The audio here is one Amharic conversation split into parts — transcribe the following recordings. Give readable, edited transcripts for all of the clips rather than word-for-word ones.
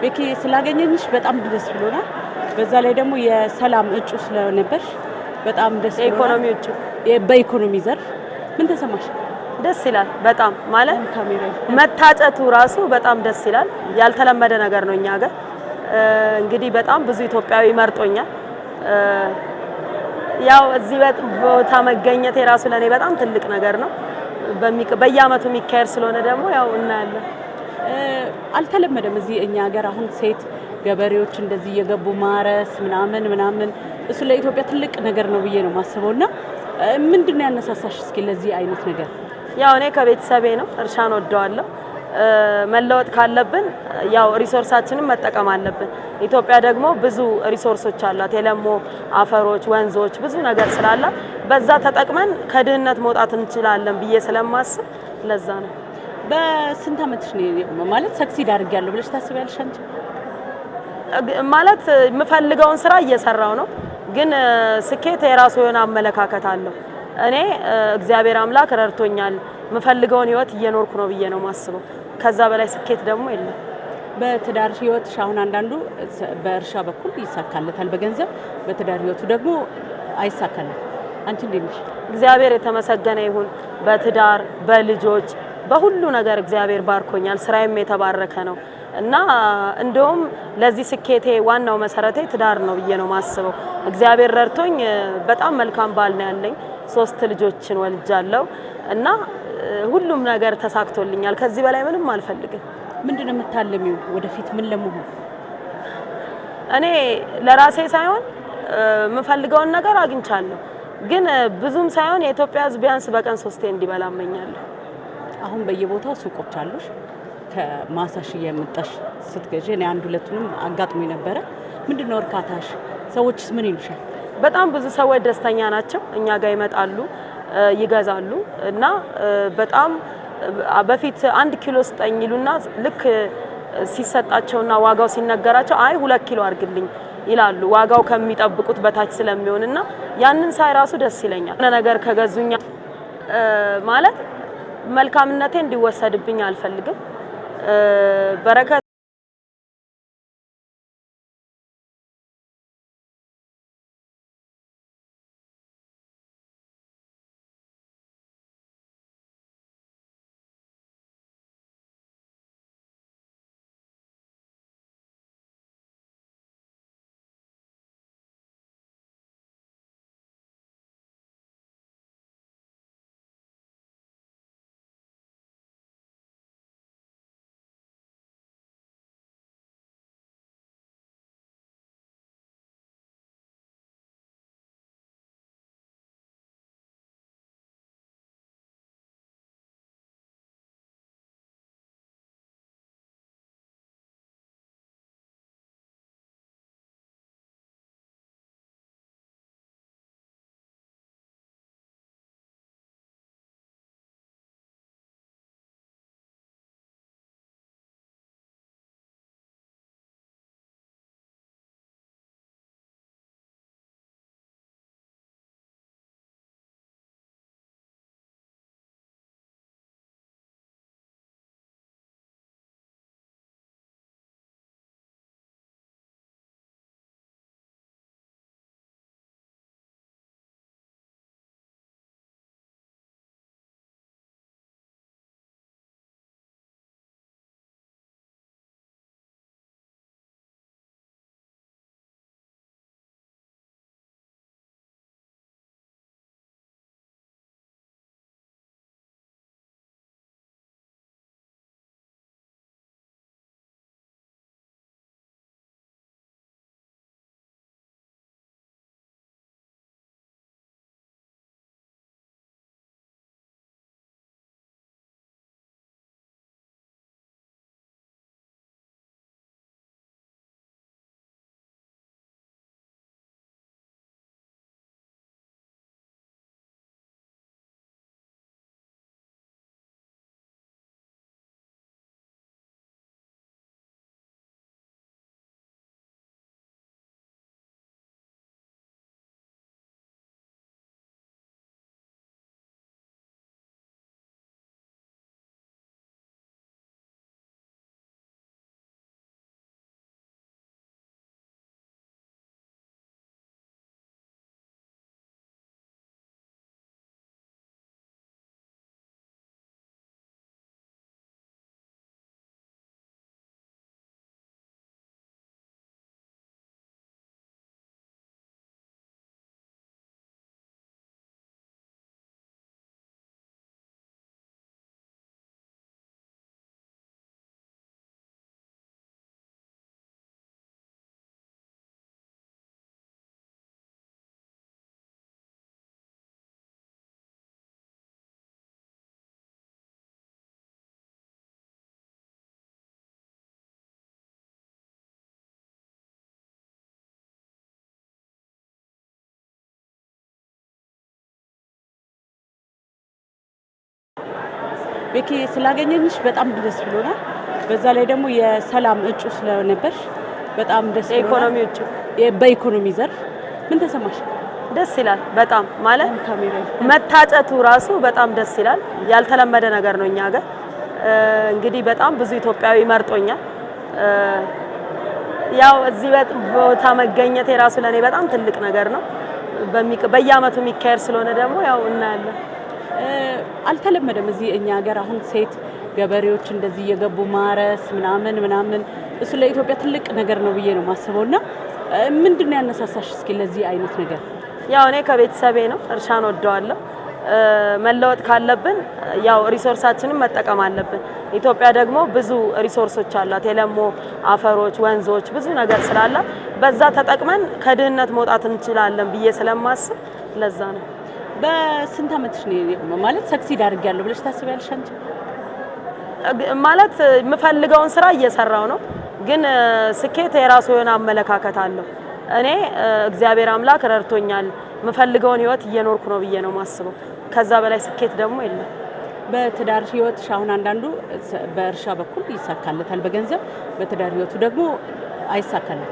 ቤኪ ስላገኘንሽ በጣም ደስ ብሎናል። በዛ ላይ ደግሞ የሰላም እጩ ስለነበርሽ በጣም ደስ ብሎናል። የኢኮኖሚ እጩ በኢኮኖሚ ዘርፍ ምን ተሰማሽ? ደስ ይላል በጣም ማለት መታጨቱ ራሱ በጣም ደስ ይላል። ያልተለመደ ነገር ነው እኛ ሀገር። እንግዲህ በጣም ብዙ ኢትዮጵያዊ መርጦኛል። ያው እዚህ ቦታ መገኘት የራሱ ለኔ በጣም ትልቅ ነገር ነው። በየአመቱ የሚካሄድ ስለሆነ ደግሞ ያው እናያለን። አልተለመደም እዚህ እኛ ሀገር አሁን ሴት ገበሬዎች እንደዚህ እየገቡ ማረስ ምናምን እሱ ለኢትዮጵያ ትልቅ ነገር ነው ብዬ ነው የማስበውና ምንድነው ያነሳሳሽ እስኪ ለዚህ አይነት ነገር? ያው እኔ ከቤተሰቤ ነው እርሻን ወደዋለሁ። መለወጥ ካለብን ያው ሪሶርሳችንን መጠቀም አለብን። ኢትዮጵያ ደግሞ ብዙ ሪሶርሶች አላት፣ የለሙ አፈሮች፣ ወንዞች ብዙ ነገር ስላለ በዛ ተጠቅመን ከድህነት መውጣት እንችላለን ብዬ ስለማስብ ለዛ ነው። በስንት አመትሽ ነው ማለት ሰክሲድ አድርጊያለሁ ብለሽ ታስቢያለሽ አንቺ? ማለት የምፈልገውን ስራ እየሰራው ነው፣ ግን ስኬት የራሱ የሆነ አመለካከት አለው። እኔ እግዚአብሔር አምላክ ረድቶኛል፣ የምፈልገውን ህይወት እየኖርኩ ነው ብዬ ነው ማስበው። ከዛ በላይ ስኬት ደግሞ የለም። በትዳር ህይወት አሁን አንዳንዱ በእርሻ በኩል ይሳካለታል በገንዘብ፣ በትዳር ህይወቱ ደግሞ አይሳካለት። አንቺ እንዴት ነሽ? እግዚአብሔር የተመሰገነ ይሁን። በትዳር በልጆች በሁሉ ነገር እግዚአብሔር ባርኮኛል። ስራዬም የተባረከ ነው እና እንደውም ለዚህ ስኬቴ ዋናው መሰረቴ ትዳር ነው ብዬ ነው ማስበው። እግዚአብሔር ረድቶኝ በጣም መልካም ባል ነው ያለኝ። 3 ልጆችን ወልጃለሁ እና ሁሉም ነገር ተሳክቶልኛል። ከዚህ በላይ ምንም አልፈልግም። ምንድነው የምታለሚው ወደፊት ምን ለመሆን? እኔ ለራሴ ሳይሆን የምፈልገውን ነገር አግኝቻለሁ፣ ግን ብዙም ሳይሆን የኢትዮጵያ ሕዝብ ቢያንስ በቀን 3 እንዲበላ እመኛለሁ። አሁን በየቦታው ሱቆች አሉሽ፣ ከማሳሽ እየመጣሽ ስትገዢ እኔ አንድ ሁለቱንም አጋጥሞኝ ነበረ። ምንድነው እርካታሽ? ሰዎችስ ምን ይሉሻል? በጣም ብዙ ሰዎች ደስተኛ ናቸው፣ እኛ ጋር ይመጣሉ፣ ይገዛሉ እና በጣም በፊት 1 ኪሎ ስጠኝ ይሉና ልክ ሲሰጣቸውና ዋጋው ሲነገራቸው አይ 2 ኪሎ አድርግልኝ ይላሉ። ዋጋው ከሚጠብቁት በታች ስለሚሆንና ያንን ሳይ ራሱ ደስ ይለኛል። ነገር ከገዙኛ ማለት መልካምነቴ እንዲወሰድብኝ አልፈልግም። በረከት ቤኪ ስላገኘንሽ በጣም ደስ ብሎናል። በዛ ላይ ደግሞ የሰላም እጩ ስለነበርሽ በጣም ደስ ብሎናል። የኢኮኖሚ እጩ በኢኮኖሚ ዘርፍ ምን ተሰማሽ? ደስ ይላል በጣም ማለት መታጨቱ ራሱ በጣም ደስ ይላል። ያልተለመደ ነገር ነው እኛ ጋር። እንግዲህ በጣም ብዙ ኢትዮጵያዊ መርጦኛል። ያው እዚህ ቦታ መገኘት የራሱ ለኔ በጣም ትልቅ ነገር ነው። በየአመቱ የሚካሄድ ስለሆነ ደግሞ ያው እናያለን። አልተለመደም እዚህ እኛ ሀገር አሁን ሴት ገበሬዎች እንደዚህ እየገቡ ማረስ ምናምን እሱ ለኢትዮጵያ ትልቅ ነገር ነው ብዬ ነው የማስበውና ምንድነው ያነሳሳሽ እስኪ ለዚህ አይነት ነገር? ያው እኔ ከቤተሰቤ ነው እርሻን ወደዋለሁ። መለወጥ ካለብን ያው ሪሶርሳችንን መጠቀም አለብን። ኢትዮጵያ ደግሞ ብዙ ሪሶርሶች አላት፣ የለሙ አፈሮች፣ ወንዞች፣ ብዙ ነገር ስላላት በዛ ተጠቅመን ከድህነት መውጣት እንችላለን ብዬ ስለማስብ ለዛ ነው። በስንት አመትሽ ነው ማለት ሰክሲድ አድርጊያለሁ ብለሽ ታስቢያለሽ አንቺ? ማለት የምፈልገውን ስራ እየሰራው ነው፣ ግን ስኬት የራሱ የሆነ አመለካከት አለው። እኔ እግዚአብሔር አምላክ ረድቶኛል፣ የምፈልገውን ህይወት እየኖርኩ ነው ብዬ ነው ማስበው። ከዛ በላይ ስኬት ደግሞ የለም። በትዳር ህይወትሽ አሁን አንዳንዱ በእርሻ በኩል ይሳካለታል በገንዘብ፣ በትዳር ህይወቱ ደግሞ አይሳካልም።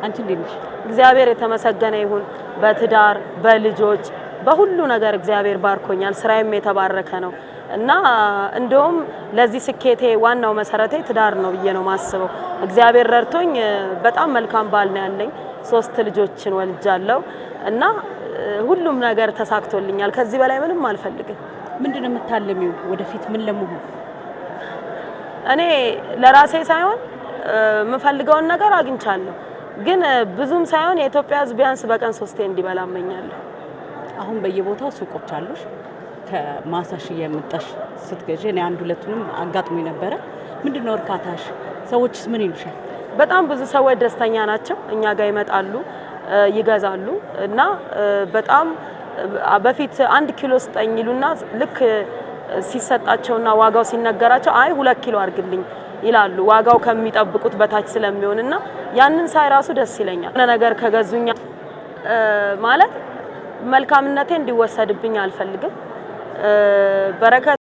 አንቺ እንዴት ነሽ? እግዚአብሔር የተመሰገነ ይሁን። በትዳር በልጆች በሁሉ ነገር እግዚአብሔር ባርኮኛል። ስራዬም የተባረከ ነው እና እንደውም ለዚህ ስኬቴ ዋናው መሰረቴ ትዳር ነው ብዬ ነው ማስበው። እግዚአብሔር ረድቶኝ በጣም መልካም ባል ነው ያለኝ። 3 ልጆችን ወልጃለሁ እና ሁሉም ነገር ተሳክቶልኛል። ከዚህ በላይ ምንም አልፈልግም። ምንድነው የምታለሚው ወደፊት ምን ለመሆን? እኔ ለራሴ ሳይሆን የምፈልገውን ነገር አግኝቻለሁ፣ ግን ብዙም ሳይሆን የኢትዮጵያ ሕዝብ ቢያንስ በቀን 3 እንዲበላ እመኛለሁ። አሁን በየቦታው ሱቆች አሉሽ፣ ከማሳሽ እየመጣሽ ስትገዢ እኔ አንድ ሁለቱንም አጋጥሞኝ ነበረ። ምንድነው እርካታሽ? ሰዎችስ ምን ይሉሻል? በጣም ብዙ ሰዎች ደስተኛ ናቸው። እኛ ጋር ይመጣሉ፣ ይገዛሉ እና በጣም በፊት 1 ኪሎ ስጠኝ ይሉና ልክ ሲሰጣቸውና ዋጋው ሲነገራቸው አይ 2 ኪሎ አድርግልኝ ይላሉ። ዋጋው ከሚጠብቁት በታች ስለሚሆንና ያንን ሳይ ራሱ ደስ ይለኛል። ነገር ከገዙኛ ማለት መልካምነቴ እንዲወሰድብኝ አልፈልግም። በረከት